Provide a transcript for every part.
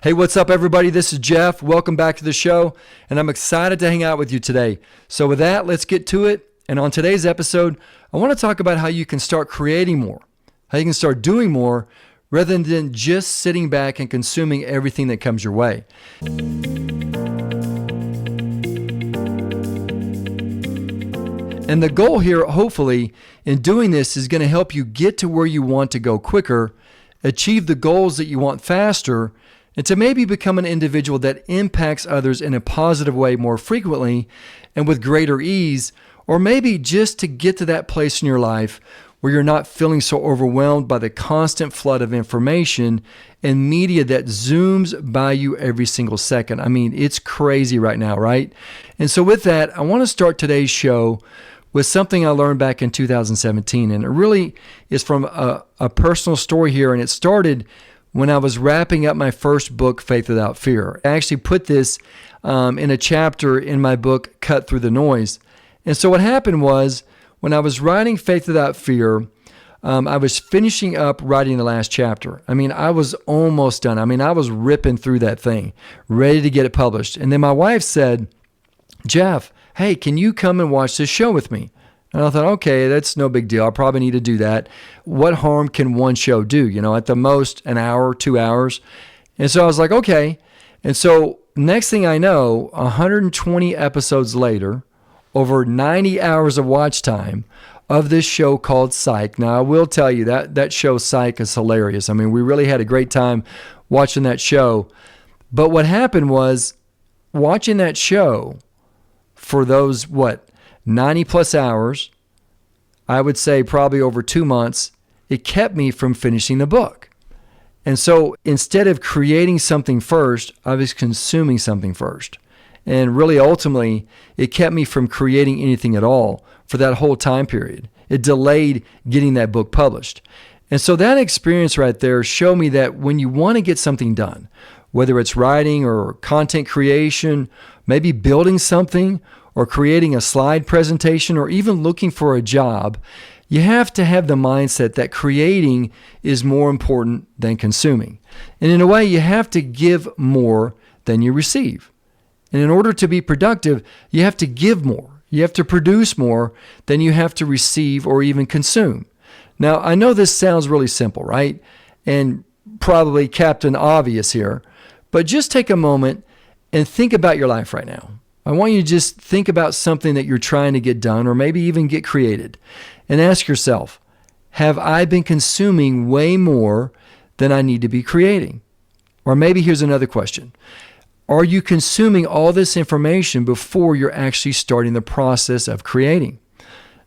Hey, what's up, everybody? This is Jeff. Welcome back to the show, and I'm excited to hang out with you today. So with that, let's get to it. And on today's episode, I want to talk about how you can start creating more, how you can start doing more rather than just sitting back and consuming everything that comes your way. And the goal here, hopefully, in doing this is going to help you get to where you want to go quicker, achieve the goals that you want faster, and to maybe become an individual that impacts others in a positive way more frequently and with greater ease, or maybe just to get to that place in your life where you're not feeling so overwhelmed by the constant flood of information and media that zooms by you every single second. I mean, it's crazy right now, right? And so with that, I want to start today's show with something I learned back in 2017. And it really is from a personal story here. And it started when I was wrapping up my first book, Faith Without Fear. I actually put this in a chapter in my book, Cut Through the Noise. And so what happened was, when I was writing Faith Without Fear, I was finishing up writing the last chapter. I mean, I was almost done. I mean, I was ripping through that thing, ready to get it published. And then my wife said, Jeff, hey, can you come and watch this show with me? And I thought, okay, that's no big deal. I probably need to do that. What harm can one show do? You know, at the most, an hour, 2 hours. And so I was like, okay. And so next thing I know, 120 episodes later, over 90 hours of watch time of this show called Psych. Now, I will tell you that show Psych is hilarious. I mean, we really had a great time watching that show. But what happened was, watching that show for those, 90 plus hours, I would say probably over 2 months, it kept me from finishing the book. And so instead of creating something first, I was consuming something first. And really, ultimately, it kept me from creating anything at all for that whole time period. It delayed getting that book published. And so that experience right there showed me that when you want to get something done, whether it's writing or content creation, maybe building something or creating a slide presentation or even looking for a job, you have to have the mindset that creating is more important than consuming. And in a way, you have to give more than you receive. And in order to be productive, you have to give more. You have to produce more than you have to receive or even consume. Now, I know this sounds really simple, right? And probably Captain Obvious here, but just take a moment and think about your life right now. I want you to just think about something that you're trying to get done or maybe even get created, and ask yourself, have I been consuming way more than I need to be creating? Or maybe here's another question. Are you consuming all this information before you're actually starting the process of creating?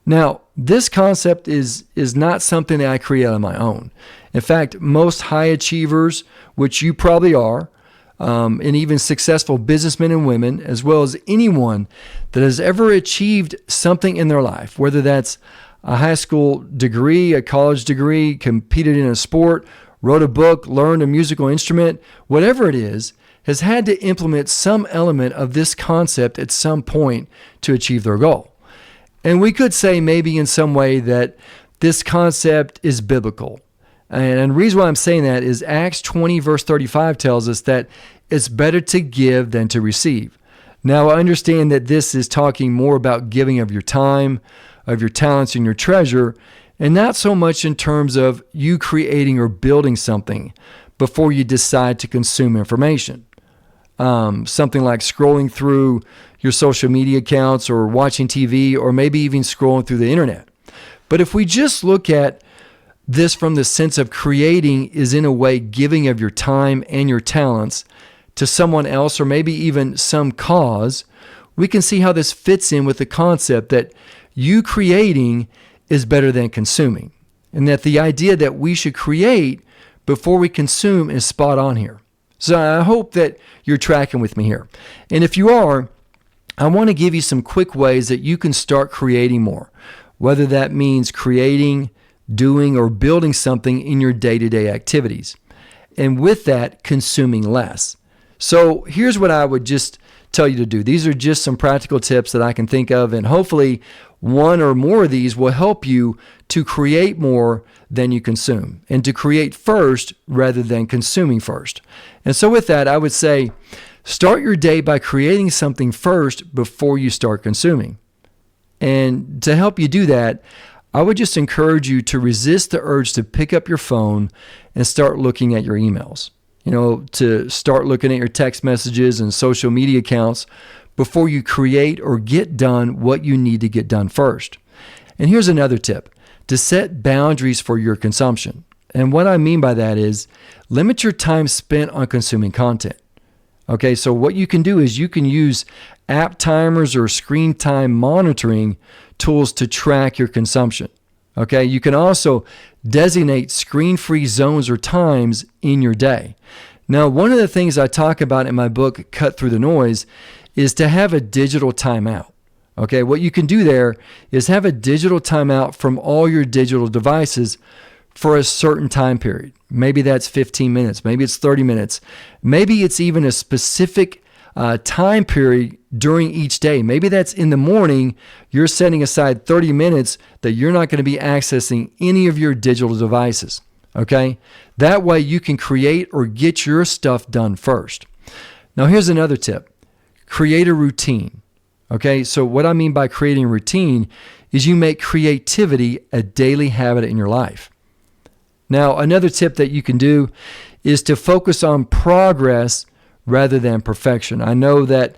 Now, this concept is not something that I create on my own. In fact, most high achievers, which you probably are, and even successful businessmen and women, as well as anyone that has ever achieved something in their life, whether that's a high school degree, a college degree, competed in a sport, wrote a book, learned a musical instrument, whatever it is, has had to implement some element of this concept at some point to achieve their goal. And we could say maybe in some way that this concept is biblical. And the reason why I'm saying that is Acts 20 verse 35 tells us that it's better to give than to receive. Now, I understand that this is talking more about giving of your time, of your talents, and your treasure, and not so much in terms of you creating or building something before you decide to consume information. Something like scrolling through your social media accounts or watching TV or maybe even scrolling through the internet. But if we just look at this from the sense of creating is in a way giving of your time and your talents to someone else or maybe even some cause, we can see how this fits in with the concept that you creating is better than consuming, and that the idea that we should create before we consume is spot on here. So I hope that you're tracking with me here. And if you are, I want to give you some quick ways that you can start creating more, whether that means creating, doing, or building something in your day-to-day activities. And with that, consuming less. So here's what I would just tell you to do. These are just some practical tips that I can think of, and hopefully one or more of these will help you to create more than you consume, and to create first rather than consuming first. And so with that, I would say, start your day by creating something first before you start consuming. And to help you do that, I would just encourage you to resist the urge to pick up your phone and start looking at your emails. To start looking at your text messages and social media accounts before you create or get done what you need to get done first. And here's another tip: to set boundaries for your consumption. And what I mean by that is limit your time spent on consuming content. Okay, so what you can do is you can use app timers or screen time monitoring tools to track your consumption. Okay, you can also designate screen-free zones or times in your day. Now, one of the things I talk about in my book, Cut Through the Noise, is to have a digital timeout. Okay, what you can do there is have a digital timeout from all your digital devices for a certain time period. Maybe that's 15 minutes, maybe it's 30 minutes, maybe it's even a specific time period during each day. Maybe that's in the morning, you're setting aside 30 minutes that you're not going to be accessing any of your digital devices. Okay? That way you can create or get your stuff done first. Now here's another tip. Create a routine. Okay? So what I mean by creating a routine is you make creativity a daily habit in your life. Now, another tip that you can do is to focus on progress rather than perfection. I know that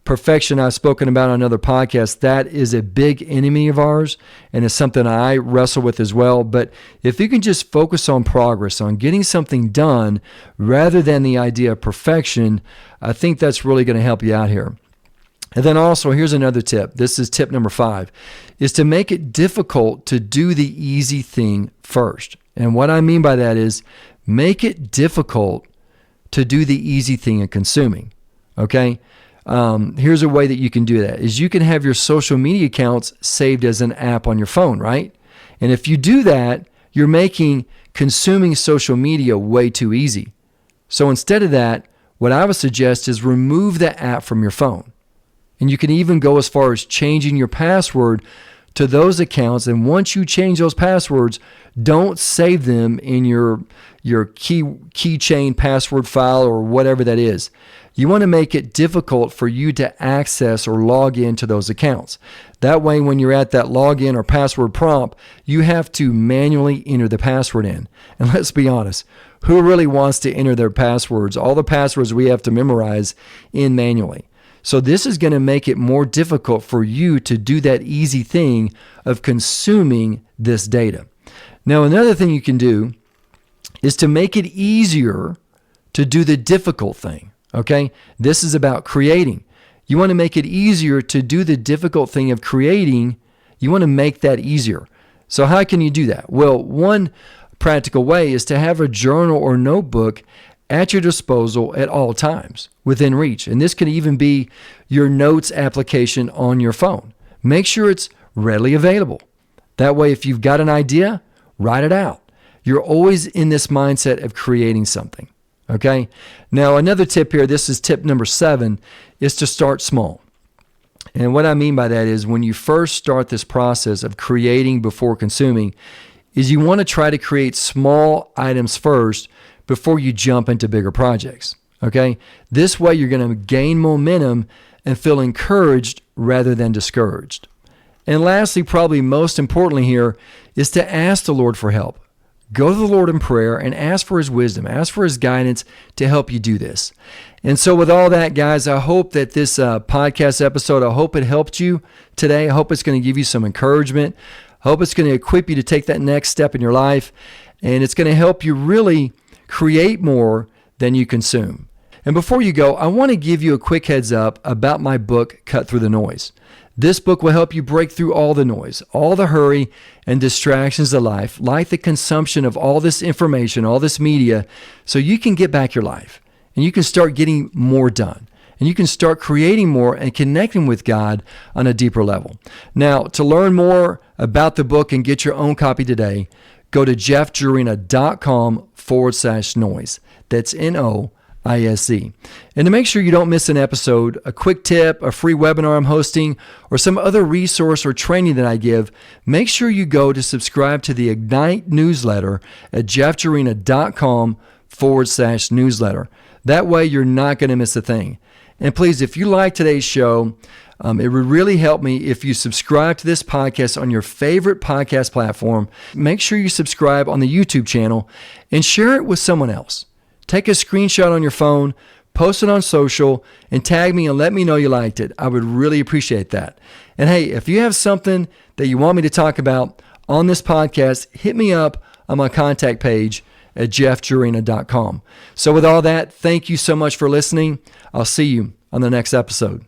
perfection I've spoken about on another podcast, that is a big enemy of ours, and it's something I wrestle with as well. But if you can just focus on progress, on getting something done rather than the idea of perfection, I think that's really going to help you out here. And then also, here's another tip. This is tip number 5, is to make it difficult to do the easy thing first. And what I mean by that is make it difficult to do the easy thing in consuming. Okay? Here's a way that you can do that is you can have your social media accounts saved as an app on your phone, right? And if you do that, you're making consuming social media way too easy. So instead of that, what I would suggest is remove the app from your phone. And you can even go as far as changing your password to those accounts. And once you change those passwords, don't save them in your keychain password file or whatever that is. You want to make it difficult for you to access or log into those accounts. That way, when you're at that login or password prompt, you have to manually enter the password in. And let's be honest, who really wants to enter their passwords, all the passwords we have to memorize, in manually? So this is going to make it more difficult for you to do that easy thing of consuming this data. Now, another thing you can do is to make it easier to do the difficult thing. Okay? This is about creating. You want to make it easier to do the difficult thing of creating. You want to make that easier. So how can you do that? Well, one practical way is to have a journal or notebook at your disposal at all times, within reach. And this could even be your notes application on your phone. Make sure it's readily available. That way, if you've got an idea, write it out. You're always in this mindset of creating something. Okay? Now, another tip here, this is tip number 7, is to start small. And what I mean by that is when you first start this process of creating before consuming, is you want to try to create small items first before you jump into bigger projects. Okay? This way you're going to gain momentum and feel encouraged rather than discouraged. And lastly, probably most importantly here, is to ask the Lord for help. Go to the Lord in prayer and ask for His wisdom, ask for His guidance to help you do this. And so with all that, guys, I hope that this podcast episode, I hope it helped you today. I hope it's going to give you some encouragement. I hope it's going to equip you to take that next step in your life. And it's going to help you really create more than you consume. And before you go, I want to give you a quick heads up about my book, Cut Through the Noise. This book will help you break through all the noise, all the hurry and distractions of life, like the consumption of all this information, all this media, so you can get back your life and you can start getting more done. And you can start creating more and connecting with God on a deeper level. Now, to learn more about the book and get your own copy today, go to jeffjerina.com/noise. That's NOISE. And to make sure you don't miss an episode, a quick tip, a free webinar I'm hosting, or some other resource or training that I give, make sure you go to subscribe to the Ignite newsletter at jeffjerina.com/newsletter. That way you're not going to miss a thing. And please, if you like today's show, it would really help me if you subscribe to this podcast on your favorite podcast platform. Make sure you subscribe on the YouTube channel and share it with someone else. Take a screenshot on your phone, post it on social, and tag me and let me know you liked it. I would really appreciate that. And hey, if you have something that you want me to talk about on this podcast, hit me up on my contact page at jeffjerina.com. So with all that, thank you so much for listening. I'll see you on the next episode.